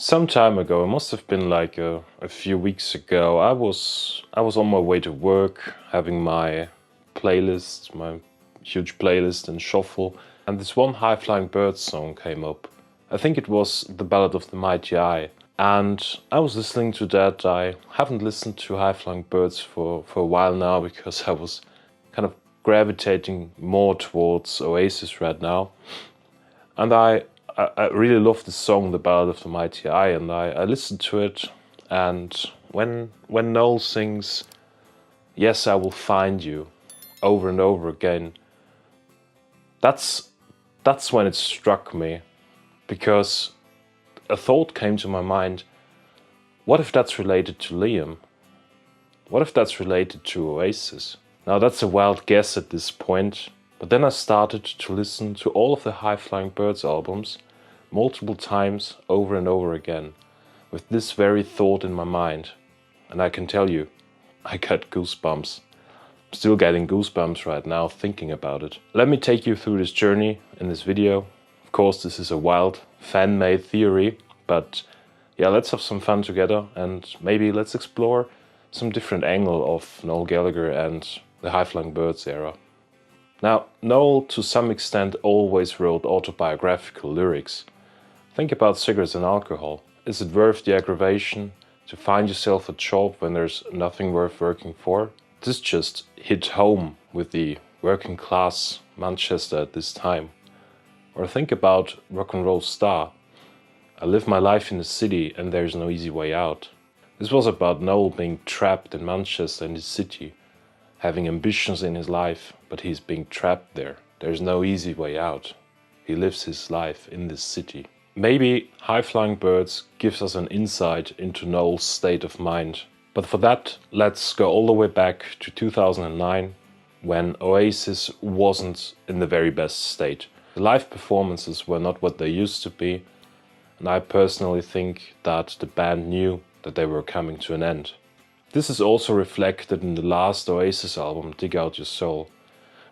Some time ago, it must have been like a few weeks ago, I was on my way to work, having my playlist, my huge playlist in shuffle, and this one High Flying Birds song came up. I think it was The Ballad of the Mighty Eye, and I was listening to that. I haven't listened to High Flying Birds for a while now because I was kind of gravitating more towards Oasis right now, and I really love the song, The Ballad of the Mighty Eye, and I listened to it, and when Noel sings, "Yes, I will find you," over and over again, that's when it struck me, because a thought came to my mind: what if that's related to Liam? What if that's related to Oasis? Now that's a wild guess at this point, but then I started to listen to all of the High Flying Birds albums multiple times over and over again, with this very thought in my mind. And I can tell you, I got goosebumps. I'm still getting goosebumps right now thinking about it. Let me take you through this journey in this video. Of course, this is a wild, fan-made theory, but yeah, let's have some fun together and maybe let's explore some different angle of Noel Gallagher and the High Flying Birds era. Now, Noel to some extent always wrote autobiographical lyrics. Think about cigarettes and alcohol. Is it worth the aggravation to find yourself a job when there's nothing worth working for? This just hit home with the working class Manchester at this time. Or think about Rock and Roll Star. I live my life in the city and there's no easy way out. This was about Noel being trapped in Manchester in the city, having ambitions in his life, but he's being trapped there. There's no easy way out. He lives his life in this city. Maybe High Flying Birds gives us an insight into Noel's state of mind. But for that, let's go all the way back to 2009, when Oasis wasn't in the very best state. The live performances were not what they used to be, and I personally think that the band knew that they were coming to an end. This is also reflected in the last Oasis album, Dig Out Your Soul.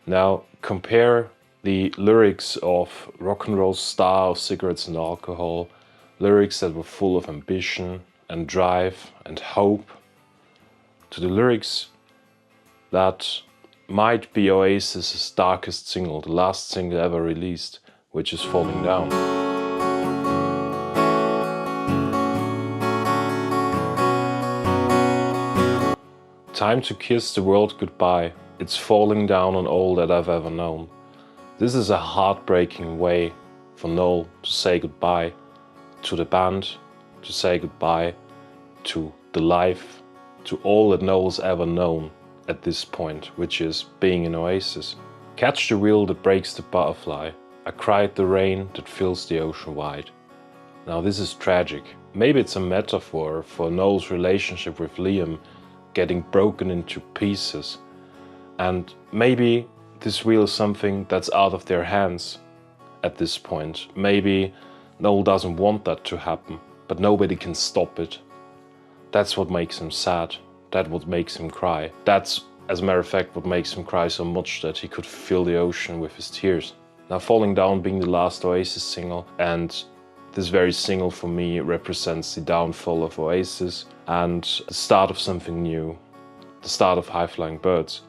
Now, compare the lyrics of Rock and Roll Star, of Cigarettes and Alcohol, lyrics that were full of ambition and drive and hope, to the lyrics that might be Oasis's darkest single, the last single ever released, which is Falling Down. Time to kiss the world goodbye. It's falling down on all that I've ever known. This is a heartbreaking way for Noel to say goodbye to the band, to say goodbye to the life, to all that Noel's ever known at this point, which is being in Oasis. Catch the wheel that breaks the butterfly. I cried the rain that fills the ocean wide. Now this is tragic. Maybe it's a metaphor for Noel's relationship with Liam getting broken into pieces. And maybe this wheel is something that's out of their hands at this point. Maybe Noel doesn't want that to happen, but nobody can stop it. That's what makes him sad. That's what makes him cry. That's, as a matter of fact, what makes him cry so much that he could fill the ocean with his tears. Now, Falling Down being the last Oasis single, and this very single for me represents the downfall of Oasis and the start of something new, the start of High Flying Birds.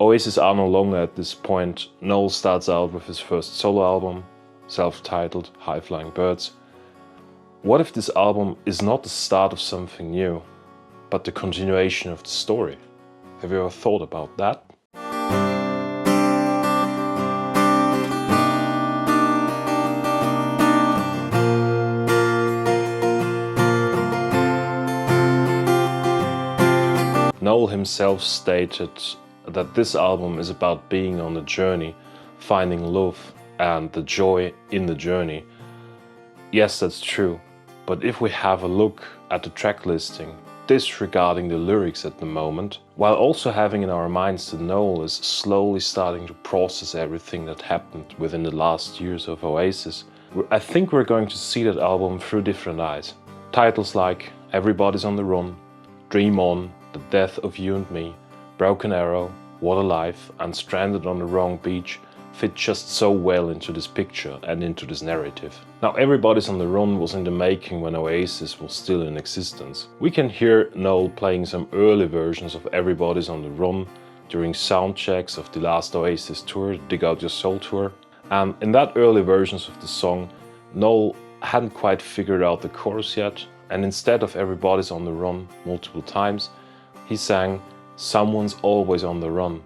Oasis are no longer at this point. Noel starts out with his first solo album, self-titled High Flying Birds. What if this album is not the start of something new, but the continuation of the story? Have you ever thought about that? Noel himself stated that this album is about being on a journey, finding love and the joy in the journey. Yes, that's true, but if we have a look at the track listing, disregarding the lyrics at the moment, while also having in our minds that Noel is slowly starting to process everything that happened within the last years of Oasis, I think we're going to see that album through different eyes. Titles like Everybody's on the Run, Dream On, The Death of You and Me, Broken Arrow, What a Life, and Stranded on the Wrong Beach fit just so well into this picture and into this narrative. Now, Everybody's on the Run was in the making when Oasis was still in existence. We can hear Noel playing some early versions of Everybody's on the Run during sound checks of the last Oasis tour, Dig Out Your Soul tour. And in that early versions of the song, Noel hadn't quite figured out the chorus yet, and instead of Everybody's on the Run multiple times, he sang Someone's Always on the Run,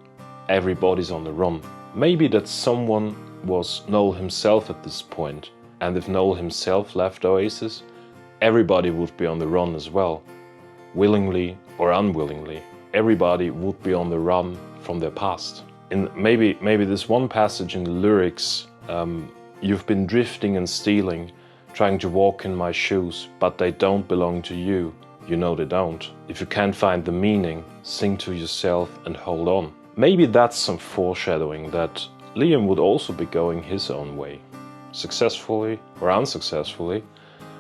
Everybody's on the Run. Maybe that someone was Noel himself at this point, and if Noel himself left Oasis, everybody would be on the run as well. Willingly or unwillingly, everybody would be on the run from their past. And maybe this one passage in the lyrics, you've been drifting and stealing, trying to walk in my shoes, but they don't belong to you. You know they don't. If you can't find the meaning, sing to yourself and hold on. Maybe that's some foreshadowing that Liam would also be going his own way, successfully or unsuccessfully,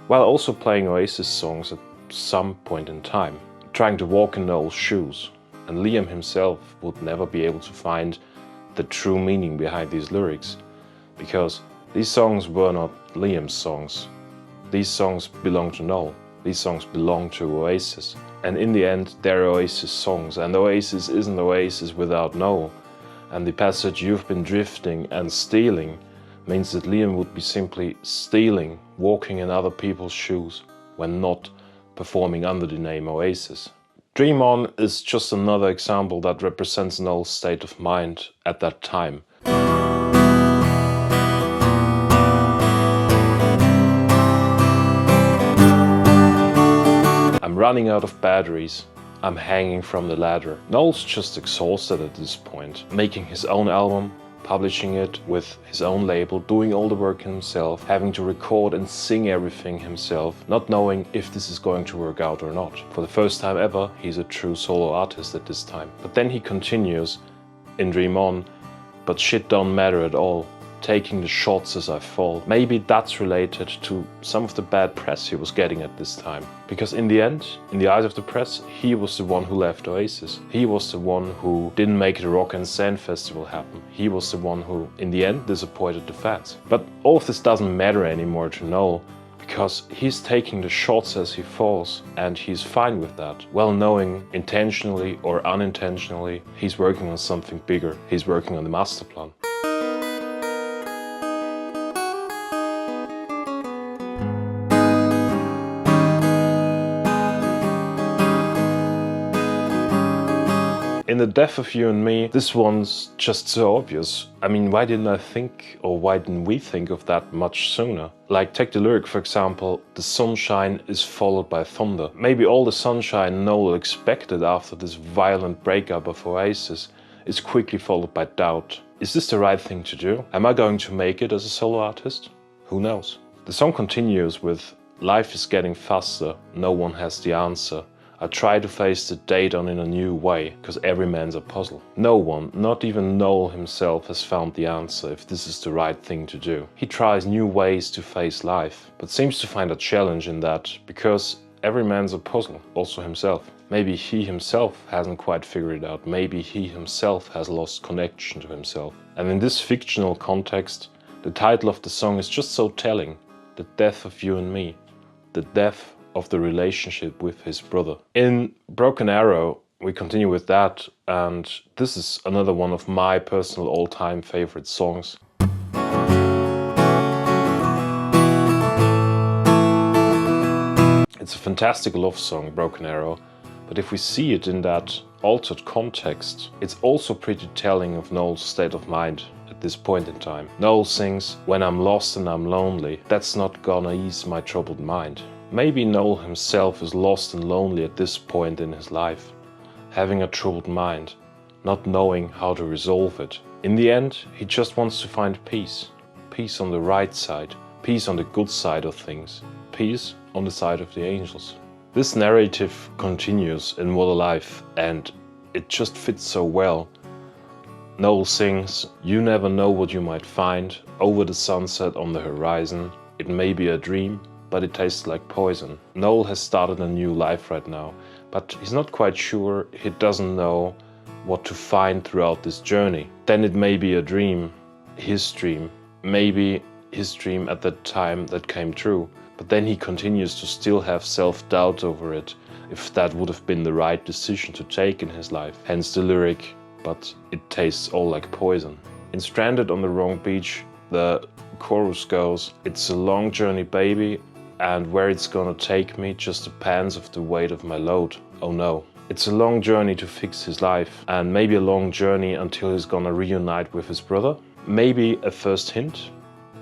while also playing Oasis songs at some point in time, trying to walk in Noel's shoes. And Liam himself would never be able to find the true meaning behind these lyrics, because these songs were not Liam's songs. These songs belong to Noel. These songs belong to Oasis. And in the end, they're Oasis songs, and Oasis isn't Oasis without Noel. And the passage "you've been drifting and stealing" means that Liam would be simply stealing, walking in other people's shoes, when not performing under the name Oasis. Dream On is just another example that represents Noel's state of mind at that time. I'm running out of batteries. I'm hanging from the ladder. Noel's just exhausted at this point, making his own album, publishing it with his own label, doing all the work himself, having to record and sing everything himself, not knowing if this is going to work out or not. For the first time ever, he's a true solo artist at this time. But then he continues in Dream On, but shit don't matter at all. Taking the shots as I fall. Maybe that's related to some of the bad press he was getting at this time. Because in the end, in the eyes of the press, he was the one who left Oasis. He was the one who didn't make the Rock and Sand Festival happen. He was the one who, in the end, disappointed the fans. But all of this doesn't matter anymore to Noel, because he's taking the shots as he falls, and he's fine with that. Well knowing, intentionally or unintentionally, he's working on something bigger. He's working on the Masterplan. In The Death of You and Me, this one's just so obvious. I mean, why didn't I think, or why didn't we think of that much sooner? Like, take the lyric, for example, the sunshine is followed by thunder. Maybe all the sunshine Noel expected after this violent breakup of Oasis is quickly followed by doubt. Is this the right thing to do? Am I going to make it as a solo artist? Who knows? The song continues with, life is getting faster, no one has the answer. I try to face the date on in a new way, because every man's a puzzle. No one, not even Noel himself, has found the answer if this is the right thing to do. He tries new ways to face life, but seems to find a challenge in that, because every man's a puzzle, also himself. Maybe he himself hasn't quite figured it out, maybe he himself has lost connection to himself. And in this fictional context, the title of the song is just so telling. The Death of You and Me. The death of the relationship with his brother. In Broken Arrow, we continue with that, and this is another one of my personal all-time favorite songs. It's a fantastic love song, Broken Arrow, but if we see it in that altered context, it's also pretty telling of Noel's state of mind at this point in time. Noel sings, when I'm lost and I'm lonely, that's not gonna ease my troubled mind. Maybe Noel himself is lost and lonely at this point in his life, having a troubled mind, not knowing how to resolve it. In the end, he just wants to find peace. Peace on the right side, peace on the good side of things, peace on the side of the angels. This narrative continues in What a Life, and it just fits so well. Noel sings, you never know what you might find over the sunset on the horizon. It may be a dream, but it tastes like poison. Noel has started a new life right now, but he's not quite sure, he doesn't know what to find throughout this journey. Then it may be a dream, his dream. Maybe his dream at that time that came true. But then he continues to still have self-doubt over it, if that would have been the right decision to take in his life. Hence the lyric, but it tastes all like poison. In Stranded on the Wrong Beach, the chorus goes, "It's a long journey, baby, and where it's gonna take me just depends of the weight of my load. Oh no." It's a long journey to fix his life, and maybe a long journey until he's gonna reunite with his brother. Maybe a first hint.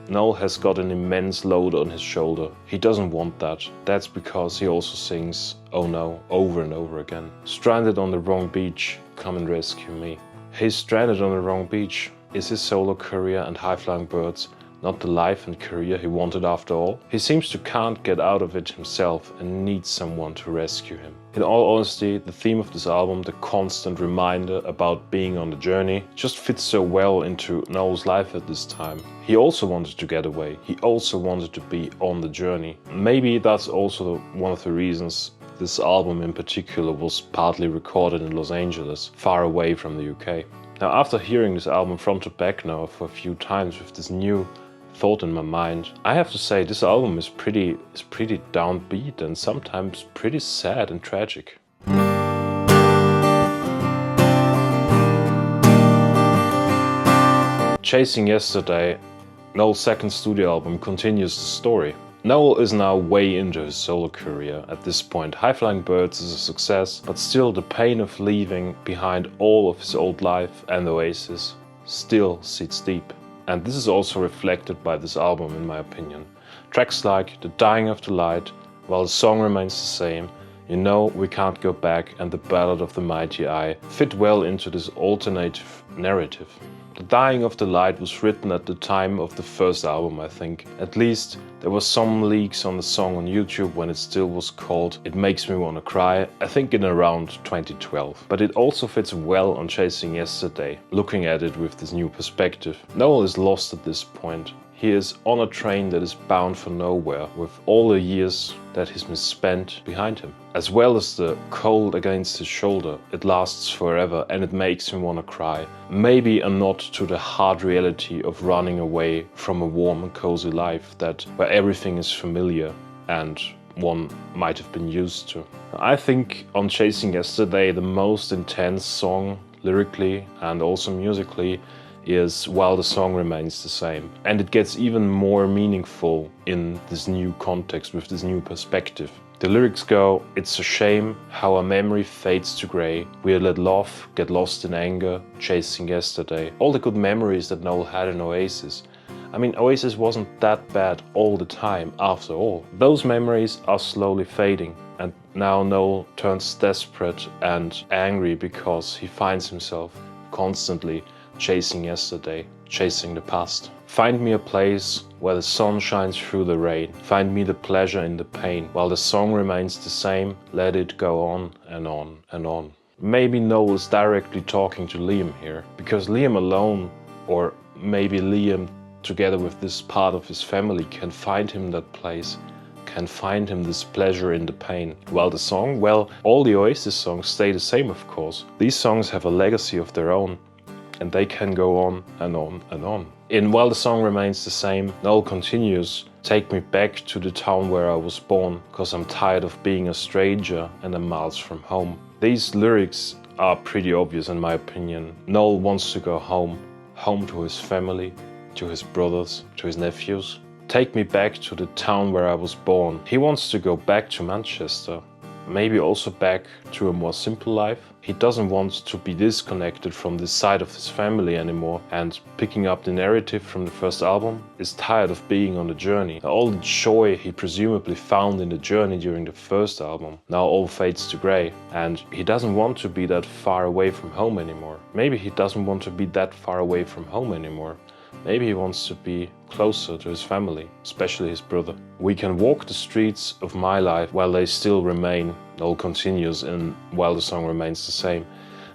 Noel has got an immense load on his shoulder. He doesn't want that. That's because he also sings "Oh no" over and over again. Stranded on the wrong beach, come and rescue me. He's stranded on the wrong beach. Is his solo career and high-flying birds not the life and career he wanted after all? He seems to can't get out of it himself and needs someone to rescue him. In all honesty, the theme of this album, the constant reminder about being on the journey, just fits so well into Noel's life at this time. He also wanted to get away. He also wanted to be on the journey. Maybe that's also one of the reasons this album in particular was partly recorded in Los Angeles, far away from the UK. Now, after hearing this album front to back now for a few times with this new thought in my mind, I have to say this album is pretty downbeat and sometimes pretty sad and tragic. Chasing Yesterday, Noel's second studio album, continues the story. Noel is now way into his solo career. At this point, High Flying Birds is a success, but still the pain of leaving behind all of his old life and Oasis still sits deep. And this is also reflected by this album, in my opinion. Tracks like The Dying of the Light, while the song remains the same, You Know We Can't Go Back and The Ballad of the Mighty Eye fit well into this alternative narrative. The Dying of the Light was written at the time of the first album, I think. At least there were some leaks on the song on YouTube when it still was called It Makes Me Wanna Cry, I think in around 2012. But it also fits well on Chasing Yesterday, looking at it with this new perspective. Noel is lost at this point. He is on a train that is bound for nowhere, with all the years that he's misspent behind him. As well as the cold against his shoulder, it lasts forever and it makes him wanna cry. Maybe a nod to the hard reality of running away from a warm and cozy life where everything is familiar and one might have been used to. I think on Chasing Yesterday, the most intense song lyrically and also musically is While the Song Remains the Same. And it gets even more meaningful in this new context with this new perspective. The lyrics go, "It's a shame how our memory fades to grey. We let love get lost in anger, chasing yesterday." All the good memories that Noel had in Oasis. I mean, Oasis wasn't that bad all the time after all. Those memories are slowly fading. And now Noel turns desperate and angry because he finds himself constantly chasing yesterday, chasing the past. Find me a place where the sun shines through the rain. Find me the pleasure in the pain. While the song remains the same, let it go on and on and on. Maybe Noel is directly talking to Liam here, because Liam alone, or maybe Liam together with this part of his family, can find him that place, can find him this pleasure in the pain. While the song, well, all the Oasis songs stay the same, of course. These songs have a legacy of their own, and they can go on and on and on. In While the Song Remains the Same, Noel continues, "Take me back to the town where I was born, 'cause I'm tired of being a stranger and I'm miles from home." These lyrics are pretty obvious in my opinion. Noel wants to go home, home to his family, to his brothers, to his nephews. Take me back to the town where I was born. He wants to go back to Manchester. Maybe also back to a more simple life. He doesn't want to be disconnected from this side of his family anymore, and picking up the narrative from the first album, is tired of being on the journey. All the joy he presumably found in the journey during the first album now all fades to grey, and he doesn't want to be that far away from home anymore. Maybe he doesn't want to be that far away from home anymore. Maybe he wants to be closer to his family, especially his brother. "We can walk the streets of my life while they still remain," Noel continues in While the Song Remains the Same.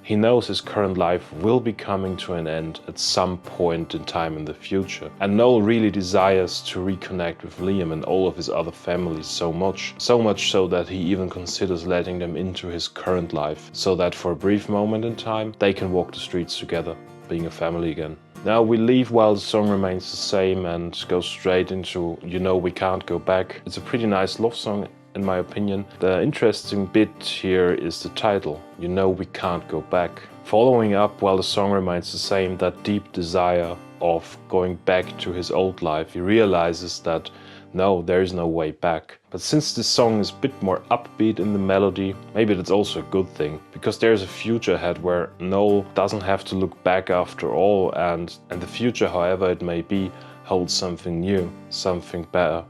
He knows his current life will be coming to an end at some point in time in the future. And Noel really desires to reconnect with Liam and all of his other families so much so that he even considers letting them into his current life, so that for a brief moment in time, they can walk the streets together, being a family again. Now we leave while the song remains the same and go straight into You Know We Can't Go Back. It's a pretty nice love song in my opinion. The interesting bit here is the title, You Know We Can't Go Back. Following up while the song remains the same, that deep desire of going back to his old life. He realizes that no, there is no way back. But since this song is a bit more upbeat in the melody, maybe that's also a good thing, because there's a future ahead where Noel doesn't have to look back after all, and the future, however it may be, holds something new, something better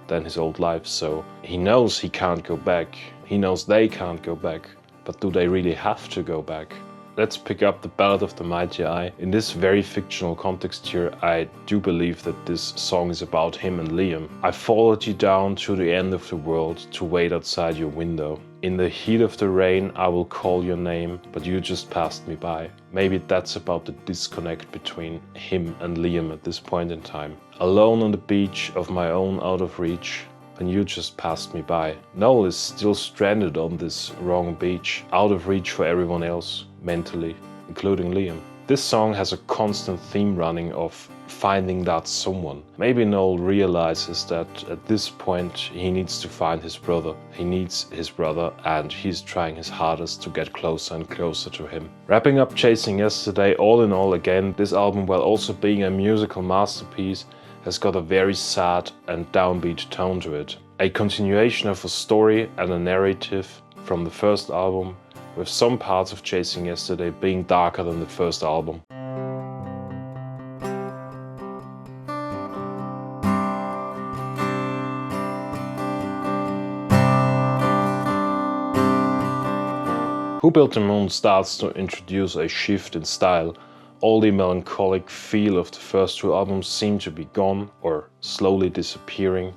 than his old life. So he knows he can't go back, he knows they can't go back, but do they really have to go back? Let's pick up the Ballad of the Mighty Eye. In this very fictional context here, I do believe that this song is about him and Liam. I followed you down to the end of the world to wait outside your window. In the heat of the rain, I will call your name, but you just passed me by. Maybe that's about the disconnect between him and Liam at this point in time. Alone on the beach of my own out of reach, and you just passed me by. Noel is still stranded on this wrong beach, out of reach for everyone else, mentally, including Liam. This song has a constant theme running of finding that someone. Maybe Noel realizes that at this point he needs to find his brother. He needs his brother and he's trying his hardest to get closer and closer to him. Wrapping up Chasing Yesterday, all in all again, this album, while also being a musical masterpiece, has got a very sad and downbeat tone to it. A continuation of a story and a narrative from the first album, with some parts of Chasing Yesterday being darker than the first album. Who Built the Moon starts to introduce a shift in style. All the melancholic feel of the first two albums seem to be gone or slowly disappearing.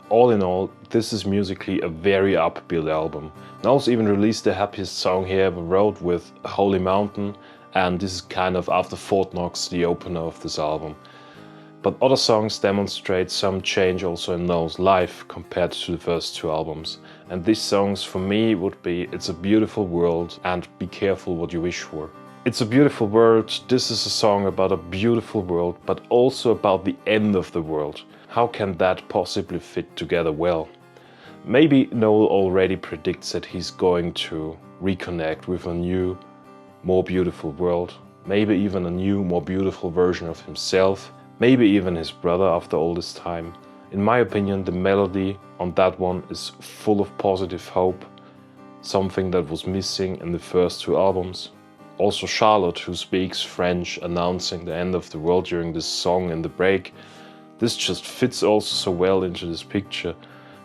All in all, this is musically a very upbeat album. Noel's even released the happiest song he ever wrote with Holy Mountain, and this is kind of after Fort Knox, the opener of this album. But other songs demonstrate some change also in Noel's life compared to the first two albums. And these songs for me would be It's a Beautiful World and Be Careful What You Wish For. It's a Beautiful World. This is a song about a beautiful world, but also about the end of the world. How can that possibly fit together well? Maybe Noel already predicts that he's going to reconnect with a new, more beautiful world. Maybe even a new, more beautiful version of himself. Maybe even his brother after all this time. In my opinion, the melody on that one is full of positive hope. Something that was missing in the first two albums. Also Charlotte, who speaks French, announcing the end of the world during this song in the break. This just fits also so well into this picture.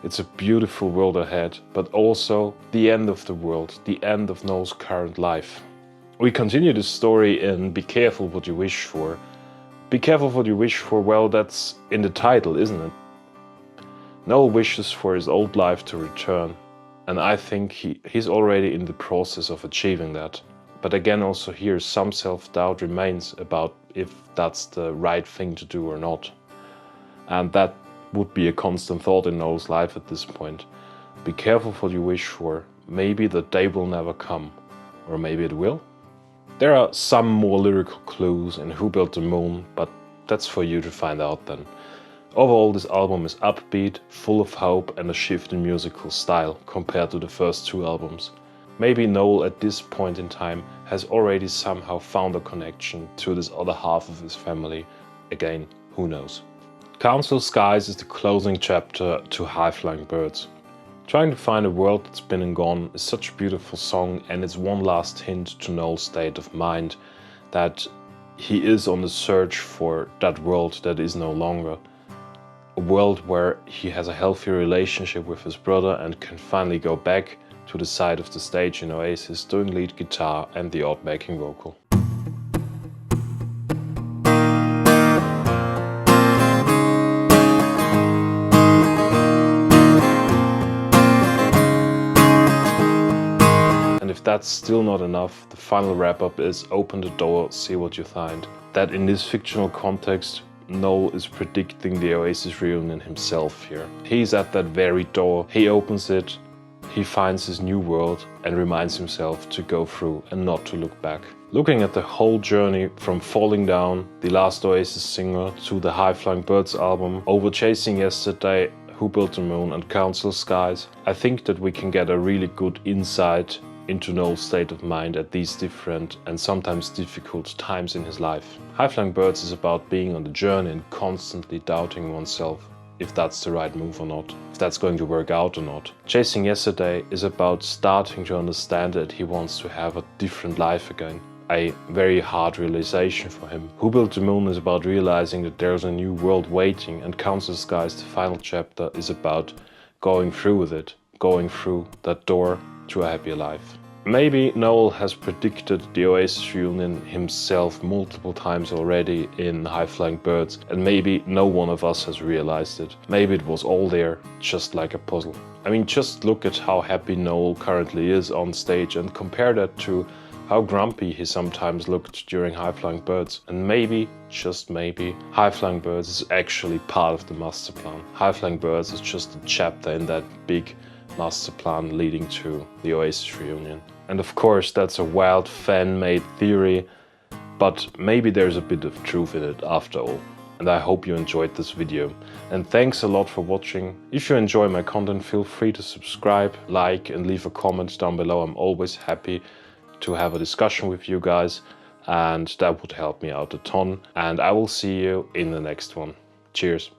It's a beautiful world ahead, but also the end of the world, the end of Noel's current life. We continue the story in Be Careful What You Wish For. Be careful what you wish for, well, that's in the title, isn't it? Noel wishes for his old life to return, and I think he's already in the process of achieving that. But again, also here, some self-doubt remains about if that's the right thing to do or not. And that would be a constant thought in Noel's life at this point. Be careful what you wish for. Maybe the day will never come. Or maybe it will. There are some more lyrical clues in Who Built the Moon, but that's for you to find out then. Overall, this album is upbeat, full of hope and a shift in musical style compared to the first two albums. Maybe Noel at this point in time has already somehow found a connection to this other half of his family. Again, who knows? Council Skies is the closing chapter to High Flying Birds. Trying to find a world that's been and gone is such a beautiful song, and it's one last hint to Noel's state of mind, that he is on the search for that world that is no longer. A world where he has a healthy relationship with his brother and can finally go back to the side of the stage in Oasis doing lead guitar and the odd backing vocal. And if that's still not enough, the final wrap-up is Open the Door, See What You Find. That in this fictional context, Noel is predicting the Oasis reunion himself here. He's at that very door, he opens it, he finds his new world and reminds himself to go through and not to look back. Looking at the whole journey from Falling Down, the last Oasis single, to the High Flying Birds album, over Chasing Yesterday, Who Built the Moon and Council Skies, I think that we can get a really good insight into Noel's state of mind at these different and sometimes difficult times in his life. High Flying Birds is about being on the journey and constantly doubting oneself, if that's the right move or not, if that's going to work out or not. Chasing Yesterday is about starting to understand that he wants to have a different life again. A very hard realization for him. Who Built the Moon is about realizing that there's a new world waiting, and Council Skies, the final chapter, is about going through with it, going through that door to a happier life. Maybe Noel has predicted the Oasis reunion himself multiple times already in High Flying Birds, and maybe no one of us has realized it. Maybe it was all there, just like a puzzle. I mean, just look at how happy Noel currently is on stage and compare that to how grumpy he sometimes looked during High Flying Birds. And maybe, just maybe, High Flying Birds is actually part of the Masterplan. High Flying Birds is just a chapter in that big Masterplan leading to the Oasis reunion. And of course, that's a wild fan-made theory, but maybe there's a bit of truth in it after all. And I hope you enjoyed this video. And thanks a lot for watching. If you enjoy my content, feel free to subscribe, like, and leave a comment down below. I'm always happy to have a discussion with you guys, and that would help me out a ton. And I will see you in the next one. Cheers.